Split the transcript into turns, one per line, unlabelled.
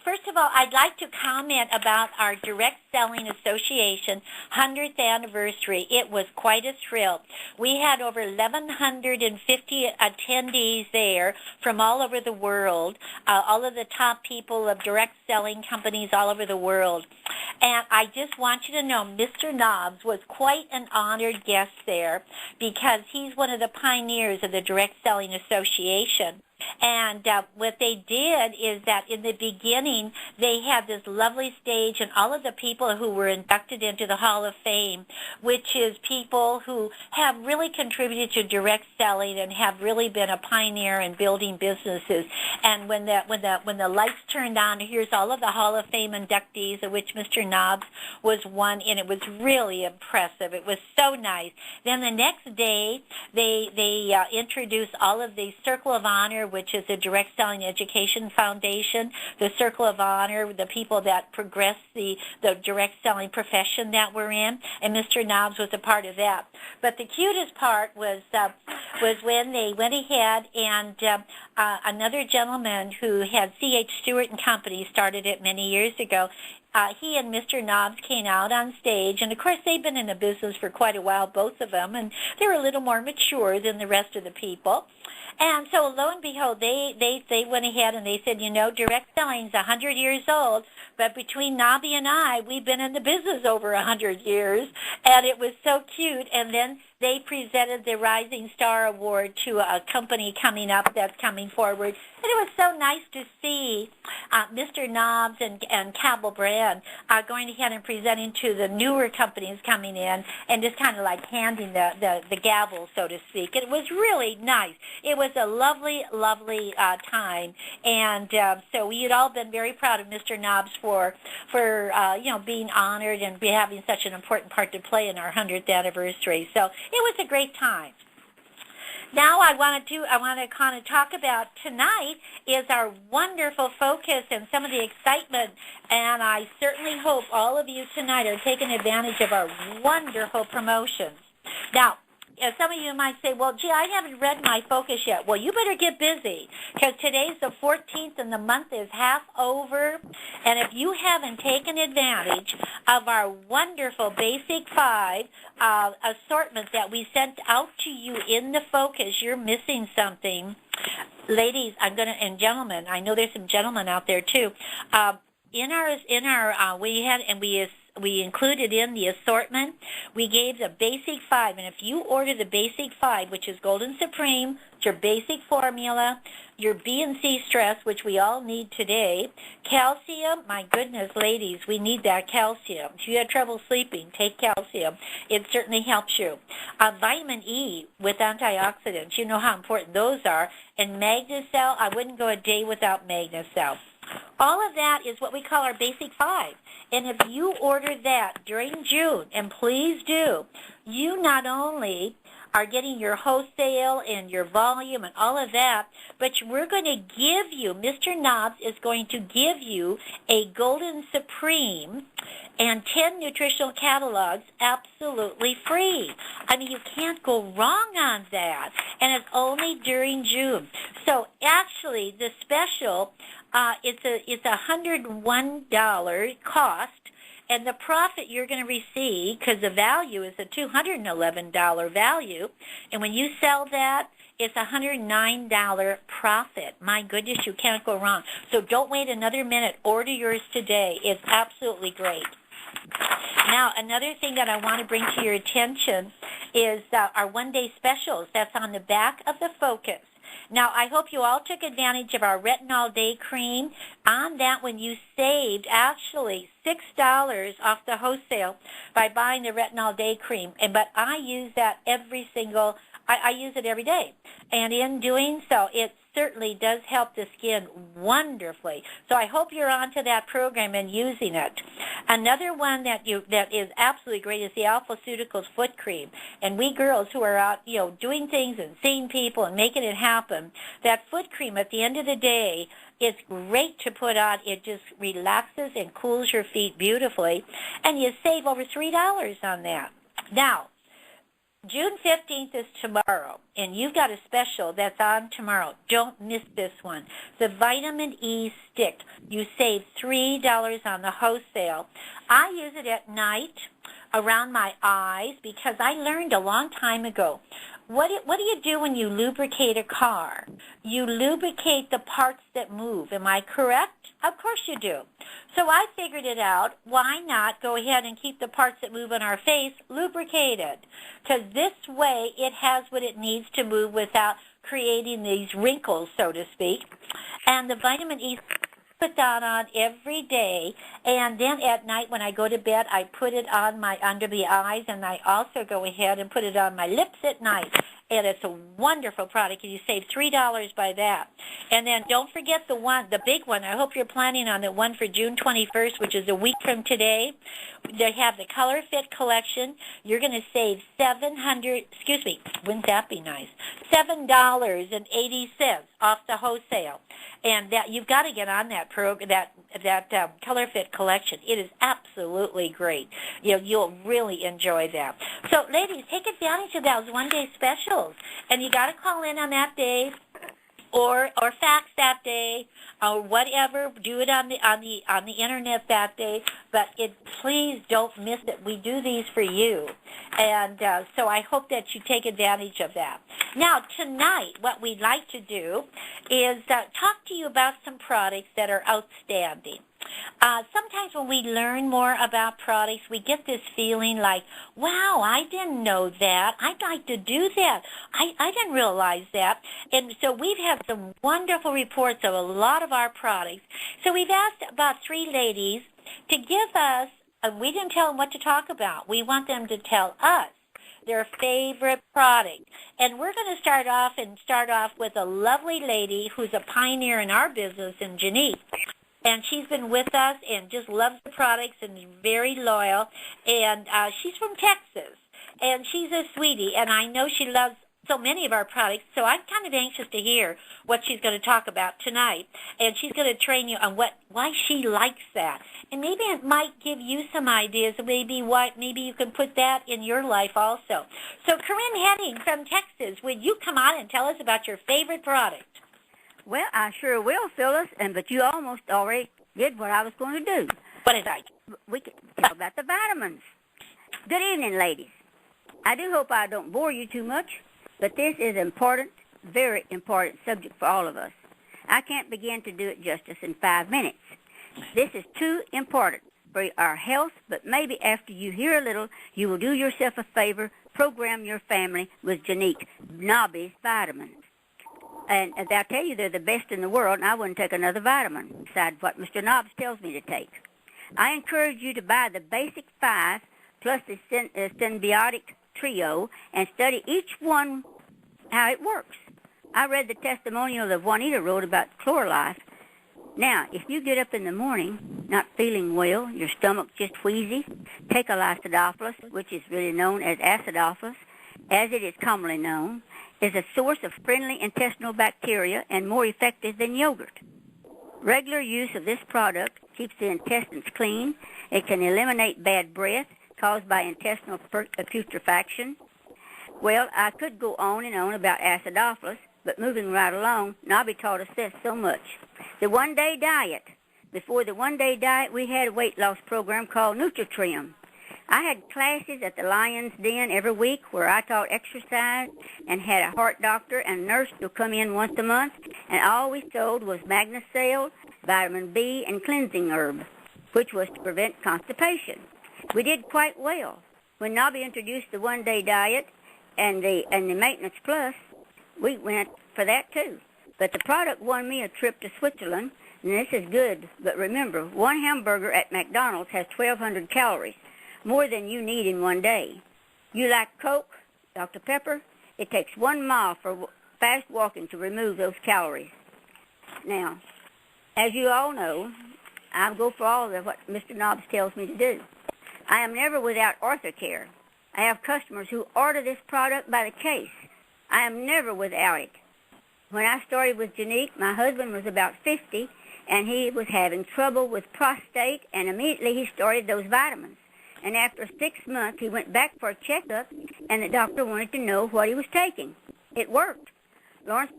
First of all, I'd like to comment about our Direct Selling Association 100th anniversary. It was quite a thrill. We had over 1,150 attendees there from all over the world, all of the top people of direct selling companies all over the world. And I just want you to know Mr. Knobs was quite an honored guest there because he's one of the pioneers of the Direct Selling Association. And what they did is that in the beginning, they had this lovely stage, and all of the people who were inducted into the Hall of Fame, which is people who have really contributed to direct selling and have really been a pioneer in building businesses. And when the lights turned on, here's all of the Hall of Fame inductees, of which Mr. Knobs was one, and it was really impressive. It was so nice. Then the next day, they introduced all of the Circle of Honor, which is the Direct Selling Education Foundation, the Circle of Honor, the people that progress the direct selling profession that we're in, and Mr. Knobs was a part of that. But the cutest part was when they went ahead and another gentleman who had C.H. Stewart and Company, started it many years ago. He and Mr. Knobs came out on stage, and of course they've been in the business for quite a while, both of them, and they're a little more mature than the rest of the people. And so lo and behold, they went ahead and they said, you know, direct selling's 100 years old, but between Nobby and I, we've been in the business over 100 years, and it was so cute. And then they presented the Rising Star Award to a company coming up that's coming forward. And it was so nice to see Mr. Knobs and Cabell Brand going ahead and presenting to the newer companies coming in and just kind of like handing the gavel, so to speak. It was really nice. It was a lovely, lovely time. And so we had all been very proud of Mr. Knobs for being honored and having such an important part to play in our 100th anniversary. So it was a great time. Now I want to kind of talk about tonight is our wonderful focus and some of the excitement, and I certainly hope all of you tonight are taking advantage of our wonderful promotions. Now, some of you might say, well, gee, I haven't read my focus yet. Well, you better get busy because today's the 14th and the month is half over. And if you haven't taken advantage of our wonderful Basic 5 assortment that we sent out to you in the focus, you're missing something. Ladies, and gentlemen, I know there's some gentlemen out there too. We included in the assortment, we gave the Basic 5, and if you order the Basic 5, which is Golden Supreme, it's your basic formula, your B and C stress, which we all need today, calcium, my goodness, ladies, we need that calcium. If you have trouble sleeping, take calcium. It certainly helps you. Vitamin E with antioxidants, you know how important those are, and Magnacell, I wouldn't go a day without Magnacell. All of that is what we call our Basic 5. And if you order that during June, and please do, you not only are getting your wholesale and your volume and all of that, but we're going to give you, Mr. Knobs is going to give you a Golden Supreme and 10 nutritional catalogs absolutely free. I mean, you can't go wrong on that. And it's only during June. So actually, the special, it's $101 cost. And the profit you're going to receive, because the value is a $211 value, and when you sell that, it's a $109 profit. My goodness, you can't go wrong. So don't wait another minute. Order yours today. It's absolutely great. Now, another thing that I want to bring to your attention is our one-day specials. That's on the back of the focus. Now, I hope you all took advantage of our Retinol Day Cream. On that one, you saved actually $6 off the wholesale by buying the Retinol Day Cream. But I use that I use it every day. And in doing so, it certainly does help the skin wonderfully. So I hope you're onto that program and using it. Another one that is absolutely great is the Alphaceuticals Foot Cream. And we girls who are out, doing things and seeing people and making it happen, that foot cream at the end of the day, it's great to put on. It just relaxes and cools your feet beautifully. And you save over $3 on that. Now, June 15th is tomorrow, and you've got a special that's on tomorrow. Don't miss this one. The Vitamin E Stick. You save $3 on the wholesale. I use it at night around my eyes because I learned a long time ago. What do you do when you lubricate a car? You lubricate the parts that move. Am I correct? Of course you do. So I figured it out. Why not go ahead and keep the parts that move on our face lubricated? Because this way it has what it needs to move without creating these wrinkles, so to speak. And the vitamin E, put that on every day, and then at night when I go to bed, I put it on my under the eyes, and I also go ahead and put it on my lips at night. And it's a wonderful product, and you save $3 by that. And then don't forget the big one. I hope you're planning on the one for June 21st, which is a week from today. They have the Color Fit collection. You're going to save wouldn't that be nice? $7.80 off the wholesale. And that you've got to get on that Color Fit collection. It is absolutely great. You'll really enjoy that. So, ladies, take advantage of those one-day specials, and you got to call in on that day, or fax that day, or whatever. Do it on the internet that day. But please don't miss it. We do these for you, and so I hope that you take advantage of that. Now tonight, what we'd like to do is talk to you about some products that are outstanding. Sometimes when we learn more about products, we get this feeling like, wow, I didn't know that. I'd like to do that. I didn't realize that. And so we've had some wonderful reports of a lot of our products. So we've asked about 3 ladies to give us, we didn't tell them what to talk about. We want them to tell us their favorite product. And we're going to start off with a lovely lady who's a pioneer in our business, in Janice. And she's been with us and just loves the products and is very loyal. And she's from Texas. And she's a sweetie. And I know she loves so many of our products. So I'm kind of anxious to hear what she's going to talk about tonight. And she's going to train you on why she likes that. And maybe it might give you some ideas. Maybe you can put that in your life also. So Corinne Henning from Texas, would you come on and tell us about your favorite product?
Well, I sure will, Phyllis, but you almost already did what I was going to do.
What is that?
We can talk about the vitamins. Good evening, ladies. I do hope I don't bore you too much, but this is an important, very important subject for all of us. I can't begin to do it justice in 5 minutes. This is too important for our health, but maybe after you hear a little, you will do yourself a favor, program your family with Janique Nobby's vitamins. And I'll tell you, they're the best in the world, and I wouldn't take another vitamin besides what Mr. Nobbs tells me to take. I encourage you to buy the basic 5 plus the symbiotic trio and study each one how it works. I read the testimonial that Juanita wrote about Chlorlife. Now, if you get up in the morning not feeling well, your stomach's just wheezy, take a Acidophilus, which is really known as Acidophilus, as it is commonly known, is a source of friendly intestinal bacteria and more effective than yogurt. Regular use of this product keeps the intestines clean. It can eliminate bad breath caused by intestinal putrefaction. Well, I could go on and on about Acidophilus, but moving right along, Nobby taught us this so much. The one-day diet. Before the one-day diet, we had a weight loss program called NutriTrim. I had classes at the Lion's Den every week where I taught exercise and had a heart doctor and nurse who come in once a month, and all we sold was Magnacell, vitamin B, and cleansing herb, which was to prevent constipation. We did quite well. When Nobby introduced the one-day diet and the Maintenance Plus, we went for that too. But the product won me a trip to Switzerland, and this is good. But remember, one hamburger at McDonald's has 1,200 calories. More than you need in one day. You like Coke, Dr. Pepper? It takes 1 mile for fast walking to remove those calories. Now, as you all know, I go for all of what Mr. Nobbs tells me to do. I am never without Orthocare. I have customers who order this product by the case. I am never without it. When I started with Janique, my husband was about 50, and he was having trouble with prostate, and immediately he started those vitamins. and after 6 months, he went back for a checkup, and the doctor wanted to know what he was taking. It worked. Lawrence